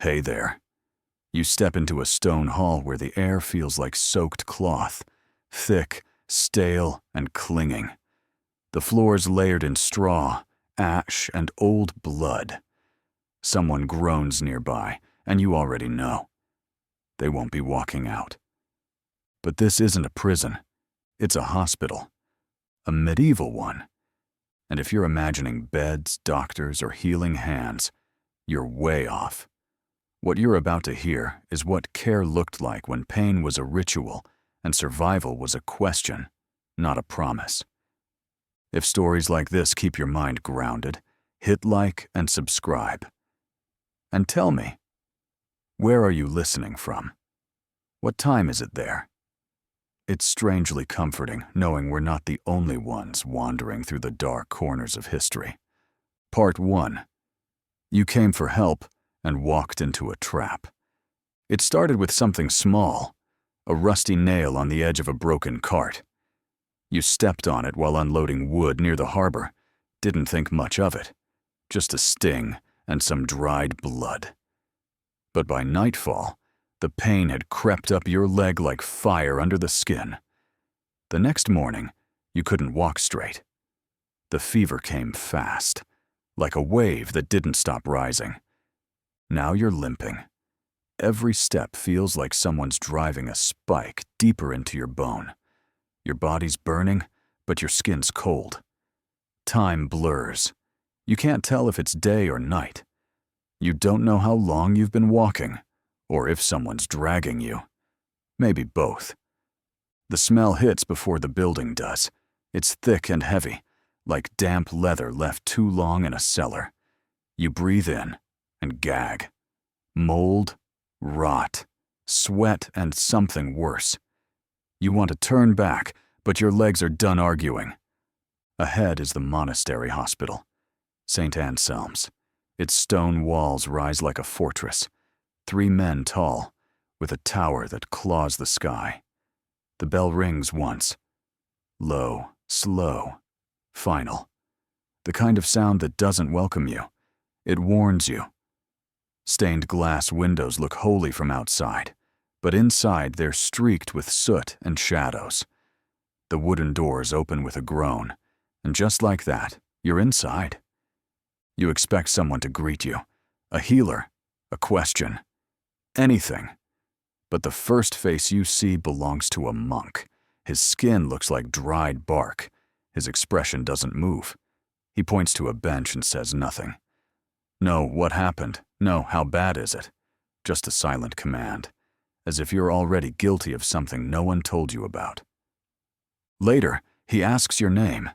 Hey there. You step into a stone hall where the air feels like soaked cloth, thick, stale, and clinging. The floor's layered in straw, ash, and old blood. Someone groans nearby, and you already know. They won't be walking out. But this isn't a prison. It's a hospital. A medieval one. And if you're imagining beds, doctors, or healing hands, you're way off. What you're about to hear is what care looked like when pain was a ritual and survival was a question, not a promise. If stories like this keep your mind grounded, hit like and subscribe. And tell me, where are you listening from? What time is it there? It's strangely comforting knowing we're not the only ones wandering through the dark corners of history. Part 1. You came for help and walked into a trap. It started with something small, a rusty nail on the edge of a broken cart. You stepped on it while unloading wood near the harbor, didn't think much of it, just a sting and some dried blood. But by nightfall, the pain had crept up your leg like fire under the skin. The next morning, you couldn't walk straight. The fever came fast, like a wave that didn't stop rising. Now you're limping. Every step feels like someone's driving a spike deeper into your bone. Your body's burning, but your skin's cold. Time blurs. You can't tell if it's day or night. You don't know how long you've been walking, or if someone's dragging you. Maybe both. The smell hits before the building does. It's thick and heavy, like damp leather left too long in a cellar. You breathe in and gag. Mold, rot, sweat, and something worse. You want to turn back, but your legs are done arguing. Ahead is the monastery hospital, St. Anselm's. Its stone walls rise like a fortress, 3 men tall, with a tower that claws the sky. The bell rings once. Low, slow, final. The kind of sound that doesn't welcome you. It warns you. Stained glass windows look holy from outside, but inside they're streaked with soot and shadows. The wooden doors open with a groan, and just like that, you're inside. You expect someone to greet you, a healer, a question, anything. But the first face you see belongs to a monk. His skin looks like dried bark. His expression doesn't move. He points to a bench and says nothing. No, what happened? No, how bad is it? Just a silent command, as if you're already guilty of something no one told you about. Later, he asks your name,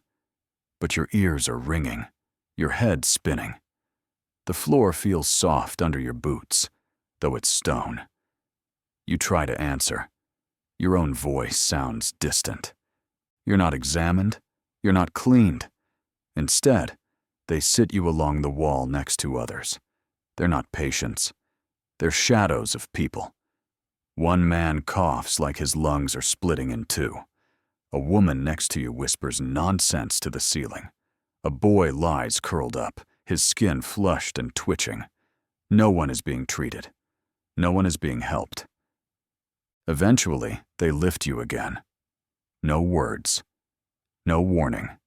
but your ears are ringing, your head spinning. The floor feels soft under your boots, though it's stone. You try to answer. Your own voice sounds distant. You're not examined, you're not cleaned. Instead, they sit you along the wall next to others. They're not patients. They're shadows of people. One man coughs like his lungs are splitting in two. A woman next to you whispers nonsense to the ceiling. A boy lies curled up, his skin flushed and twitching. No one is being treated. No one is being helped. Eventually, they lift you again. No words. No warning.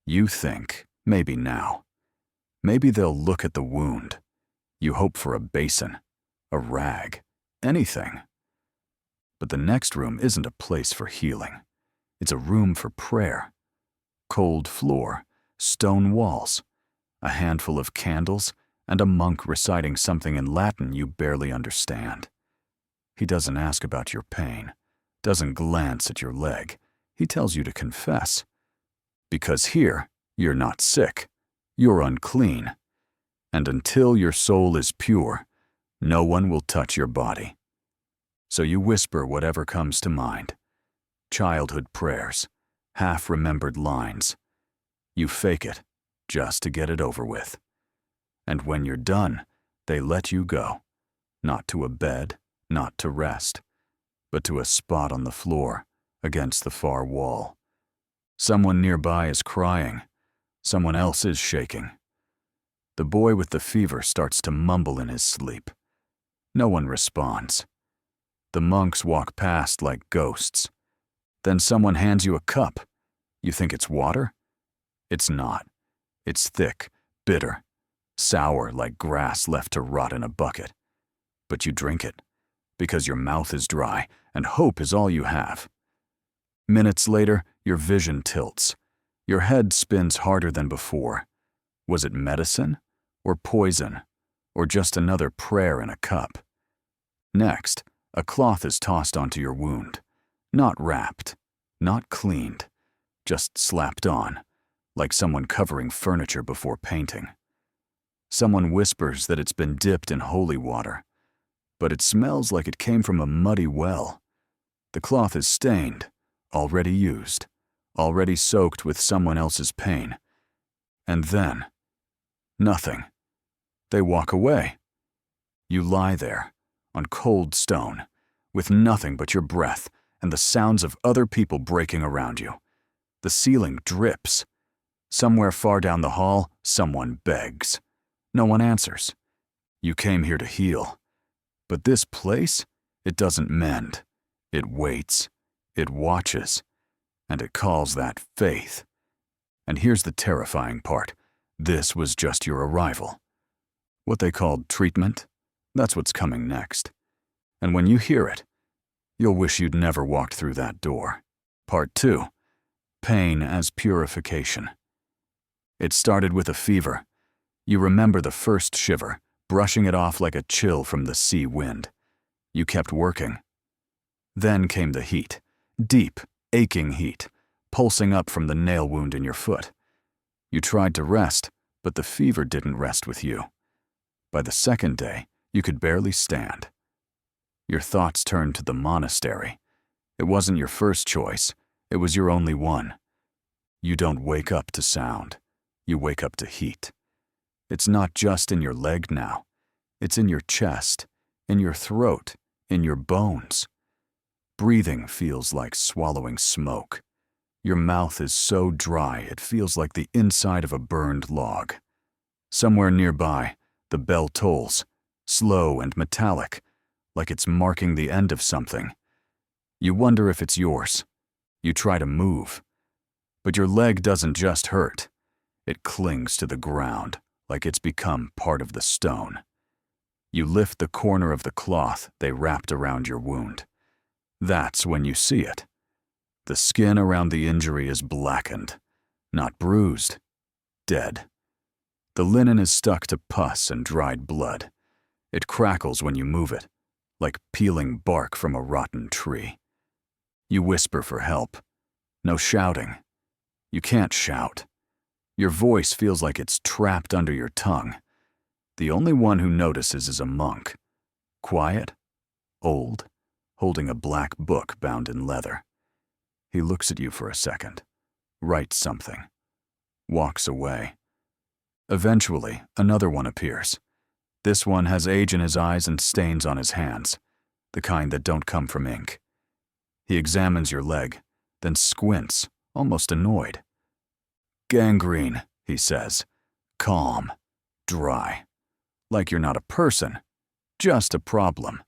You think, maybe now. Maybe they'll look at the wound. You hope for a basin, a rag, anything. But the next room isn't a place for healing. It's a room for prayer. Cold floor, stone walls, a handful of candles, and a monk reciting something in Latin you barely understand. He doesn't ask about your pain, doesn't glance at your leg. He tells you to confess. Because here, you're not sick. You're unclean. And until your soul is pure, no one will touch your body. So you whisper whatever comes to mind. Childhood prayers, half-remembered lines. You fake it, just to get it over with. And when you're done, they let you go. Not to a bed, not to rest, but to a spot on the floor, against the far wall. Someone nearby is crying. Someone else is shaking. The boy with the fever starts to mumble in his sleep. No one responds. The monks walk past like ghosts. Then someone hands you a cup. You think it's water? It's not. It's thick, bitter, sour like grass left to rot in a bucket. But you drink it, because your mouth is dry and hope is all you have. Minutes later, your vision tilts. Your head spins harder than before. Was it medicine, or poison, or just another prayer in a cup? Next, a cloth is tossed onto your wound. Not wrapped, not cleaned, just slapped on, like someone covering furniture before painting. Someone whispers that it's been dipped in holy water, but it smells like it came from a muddy well. The cloth is stained, already used, already soaked with someone else's pain. And then, nothing. They walk away. You lie there, on cold stone, with nothing but your breath and the sounds of other people breaking around you. The ceiling drips. Somewhere far down the hall, someone begs. No one answers. You came here to heal. But this place, it doesn't mend. It waits. It watches. And it calls that faith. And here's the terrifying part. This was just your arrival. What they called treatment, that's what's coming next. And when you hear it, you'll wish you'd never walked through that door. Part 2. Pain as purification. It started with a fever. You remember the first shiver, brushing it off like a chill from the sea wind. You kept working. Then came the heat, deep, aching heat, pulsing up from the nail wound in your foot. You tried to rest, but the fever didn't rest with you. By the second day, you could barely stand. Your thoughts turned to the monastery. It wasn't your first choice. It was your only one. You don't wake up to sound. You wake up to heat. It's not just in your leg now. It's in your chest, in your throat, in your bones. Breathing feels like swallowing smoke. Your mouth is so dry it feels like the inside of a burned log. Somewhere nearby, the bell tolls, slow and metallic, like it's marking the end of something. You wonder if it's yours. You try to move. But your leg doesn't just hurt. It clings to the ground, like it's become part of the stone. You lift the corner of the cloth they wrapped around your wound. That's when you see it. The skin around the injury is blackened, not bruised, dead. The linen is stuck to pus and dried blood. It crackles when you move it, like peeling bark from a rotten tree. You whisper for help. No shouting. You can't shout. Your voice feels like it's trapped under your tongue. The only one who notices is a monk. Quiet, old, holding a black book bound in leather. He looks at you for a second, writes something, walks away. Eventually, another one appears. This one has age in his eyes and stains on his hands, the kind that don't come from ink. He examines your leg, then squints, almost annoyed. Gangrene, he says, calm, dry, like you're not a person, just a problem.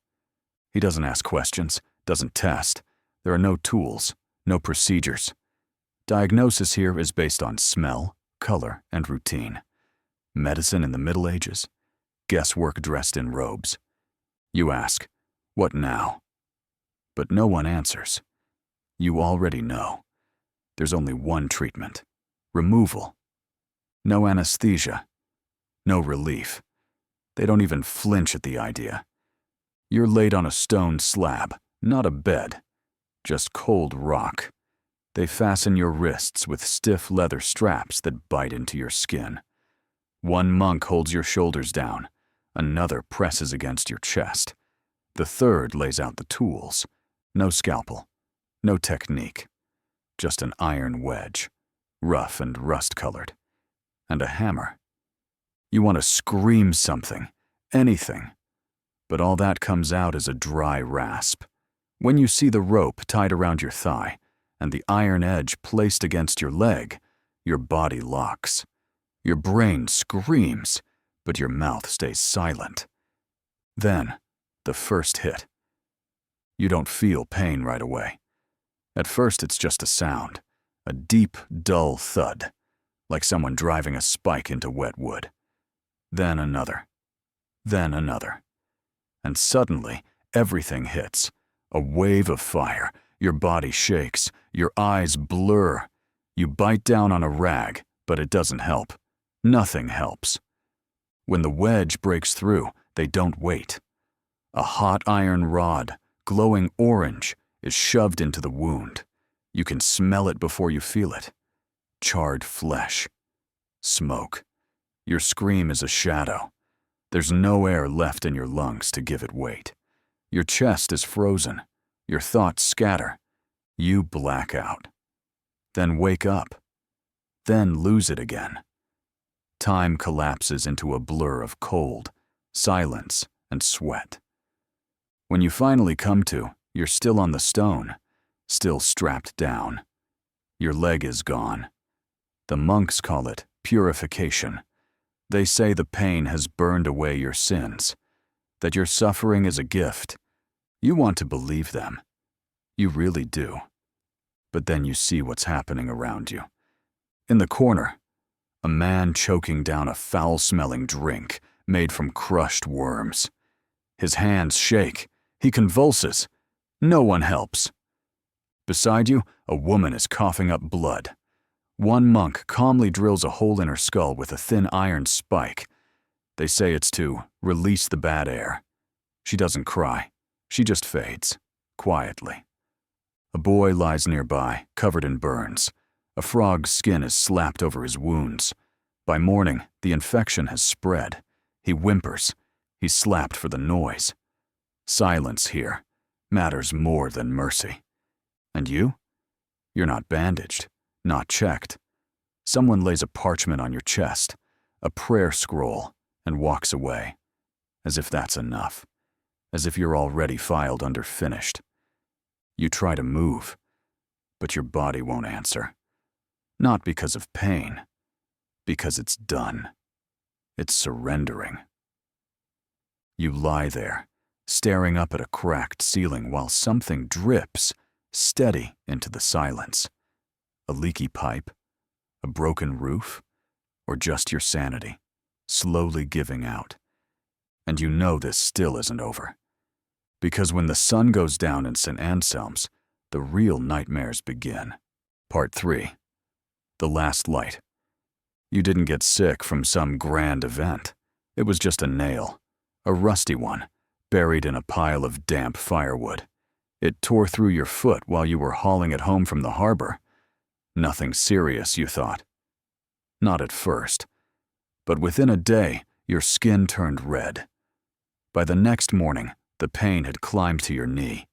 He doesn't ask questions, doesn't test. There are no tools, no procedures. Diagnosis here is based on smell, color, and routine. Medicine in the Middle Ages, guesswork dressed in robes. You ask, what now? But no one answers. You already know. There's only one treatment. Removal. No anesthesia. No relief. They don't even flinch at the idea. You're laid on a stone slab, not a bed. Just cold rock. They fasten your wrists with stiff leather straps that bite into your skin. One monk holds your shoulders down. Another presses against your chest. The third lays out the tools. No scalpel. No technique. Just an iron wedge, rough and rust-colored. And a hammer. You want to scream something, anything. But all that comes out as a dry rasp. When you see the rope tied around your thigh and the iron edge placed against your leg, your body locks. Your brain screams, but your mouth stays silent. Then, the first hit. You don't feel pain right away. At first, it's just a sound, a deep, dull thud, like someone driving a spike into wet wood. Then another. Then another. And suddenly, everything hits. A wave of fire. Your body shakes. Your eyes blur. You bite down on a rag, but it doesn't help. Nothing helps. When the wedge breaks through, they don't wait. A hot iron rod, glowing orange, is shoved into the wound. You can smell it before you feel it. Charred flesh. Smoke. Your scream is a shadow. There's no air left in your lungs to give it weight. Your chest is frozen. Your thoughts scatter. You black out. Then wake up. Then lose it again. Time collapses into a blur of cold, silence, and sweat. When you finally come to, you're still on the stone, still strapped down. Your leg is gone. The monks call it purification. They say the pain has burned away your sins, that your suffering is a gift. You want to believe them. You really do. But then you see what's happening around you. In the corner, a man choking down a foul-smelling drink made from crushed worms. His hands shake. He convulses. No one helps. Beside you, a woman is coughing up blood. One monk calmly drills a hole in her skull with a thin iron spike. They say it's to release the bad air. She doesn't cry. She just fades, quietly. A boy lies nearby, covered in burns. A frog's skin is slapped over his wounds. By morning, the infection has spread. He whimpers. He's slapped for the noise. Silence here matters more than mercy. And you? You're not bandaged, not checked. Someone lays a parchment on your chest, a prayer scroll, and walks away. As if that's enough. As if you're already filed under finished. You try to move, but your body won't answer. Not because of pain, because it's done. It's surrendering. You lie there, staring up at a cracked ceiling while something drips, steady, into the silence. A leaky pipe, a broken roof, or just your sanity, slowly giving out. And you know this still isn't over. Because when the sun goes down in St. Anselm's, the real nightmares begin. Part 3. The Last Light. You didn't get sick from some grand event. It was just a nail, a rusty one, buried in a pile of damp firewood. It tore through your foot while you were hauling it home from the harbor. Nothing serious, you thought. Not at first. But within a day, your skin turned red. By the next morning, the pain had climbed to your knee.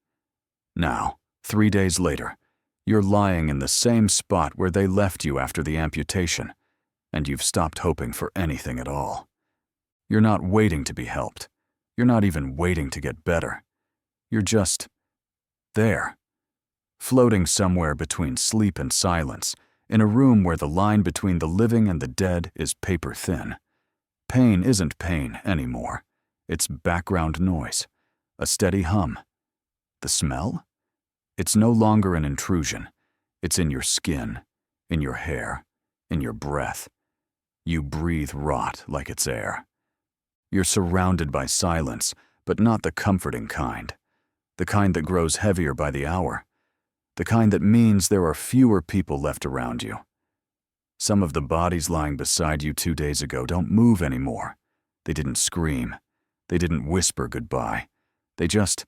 Now, 3 days later, you're lying in the same spot where they left you after the amputation, and you've stopped hoping for anything at all. You're not waiting to be helped. You're not even waiting to get better. You're just there, floating somewhere between sleep and silence, in a room where the line between the living and the dead is paper thin. Pain isn't pain anymore. It's background noise. A steady hum. The smell? It's no longer an intrusion. It's in your skin, in your hair, in your breath. You breathe rot like it's air. You're surrounded by silence, but not the comforting kind. The kind that grows heavier by the hour. The kind that means there are fewer people left around you. Some of the bodies lying beside you 2 days ago don't move anymore. They didn't scream. They didn't whisper goodbye. They just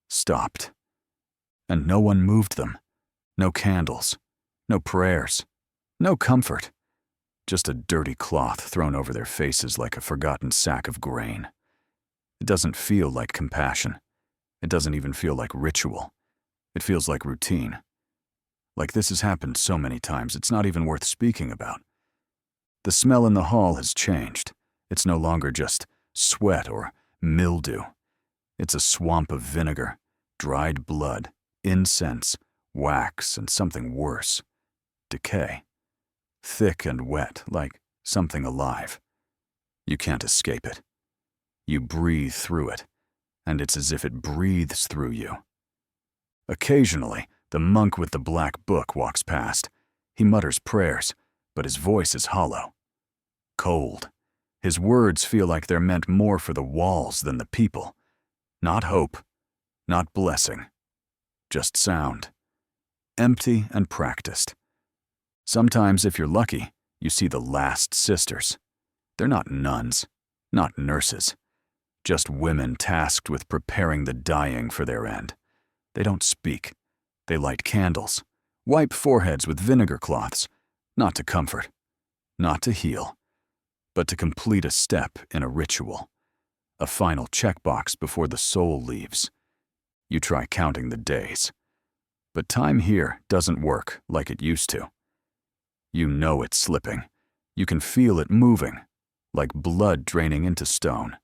stopped. And no one moved them. No candles. No prayers. No comfort. Just a dirty cloth thrown over their faces like a forgotten sack of grain. It doesn't feel like compassion. It doesn't even feel like ritual. It feels like routine. Like this has happened so many times, it's not even worth speaking about. The smell in the hall has changed. It's no longer just sweat or mildew. It's a swamp of vinegar, dried blood, incense, wax, and something worse. Decay. Thick and wet, like something alive. You can't escape it. You breathe through it, and it's as if it breathes through you. Occasionally, the monk with the black book walks past. He mutters prayers, but his voice is hollow. Cold. His words feel like they're meant more for the walls than the people. Not hope, not blessing, just sound. Empty and practiced. Sometimes, if you're lucky, you see the last sisters. They're not nuns, not nurses, just women tasked with preparing the dying for their end. They don't speak. They light candles, wipe foreheads with vinegar cloths, not to comfort, not to heal, but to complete a step in a ritual, a final checkbox before the soul leaves. You try counting the days. But time here doesn't work like it used to. You know it's slipping. You can feel it moving, like blood draining into stone.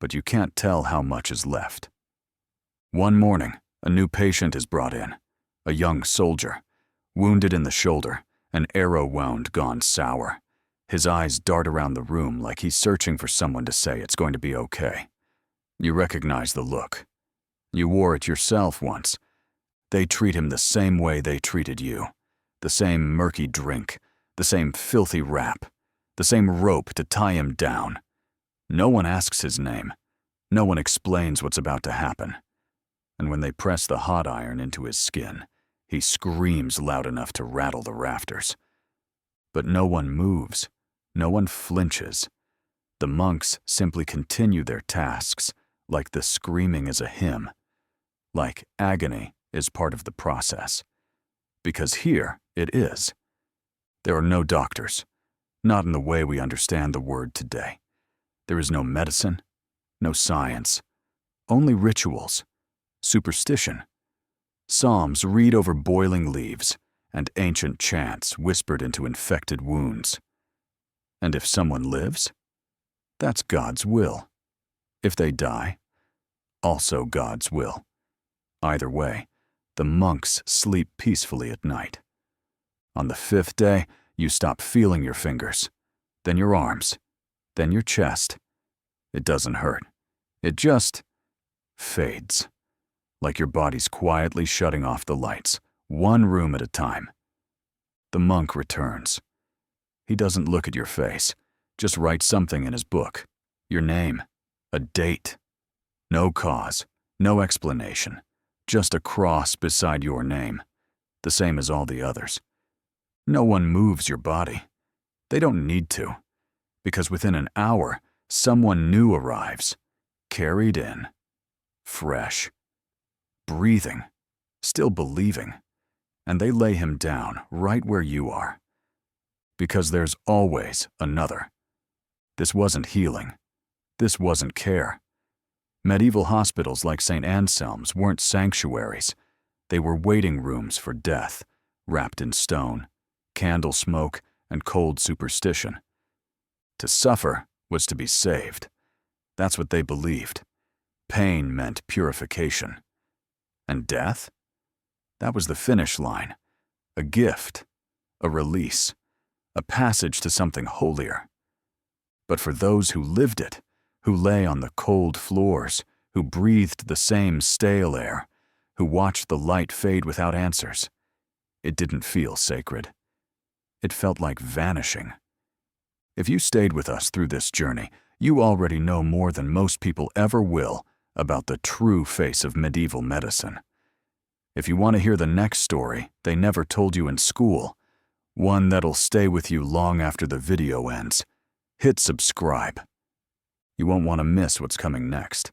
But you can't tell how much is left. One morning, a new patient is brought in, a young soldier, wounded in the shoulder, an arrow wound gone sour. His eyes dart around the room like he's searching for someone to say it's going to be okay. You recognize the look. You wore it yourself once. They treat him the same way they treated you. The same murky drink, the same filthy wrap, the same rope to tie him down. No one asks his name. No one explains what's about to happen. And when they press the hot iron into his skin, he screams loud enough to rattle the rafters. But no one moves. No one flinches. The monks simply continue their tasks, like the screaming is a hymn, like agony is part of the process. Because here it is. There are no doctors, not in the way we understand the word today. There is no medicine, no science, only rituals, superstition, psalms read over boiling leaves, and ancient chants whispered into infected wounds. And if someone lives, that's God's will. If they die, also God's will. Either way, the monks sleep peacefully at night. On the 5th day, you stop feeling your fingers, then your arms, then your chest. It doesn't hurt. It just fades, like your body's quietly shutting off the lights, one room at a time. The monk returns. He doesn't look at your face, just writes something in his book, your name, a date. No cause, no explanation, just a cross beside your name, the same as all the others. No one moves your body. They don't need to, because within an hour, someone new arrives, carried in, fresh, breathing, still believing, and they lay him down right where you are. Because there's always another. This wasn't healing. This wasn't care. Medieval hospitals like St. Anselm's weren't sanctuaries. They were waiting rooms for death, wrapped in stone, candle smoke, and cold superstition. To suffer was to be saved. That's what they believed. Pain meant purification. And death? That was the finish line. A gift, a release, a passage to something holier. But for those who lived it, who lay on the cold floors, who breathed the same stale air, who watched the light fade without answers, it didn't feel sacred. It felt like vanishing. If you stayed with us through this journey, you already know more than most people ever will about the true face of medieval medicine. If you want to hear the next story they never told you in school, one that'll stay with you long after the video ends, hit subscribe. You won't want to miss what's coming next.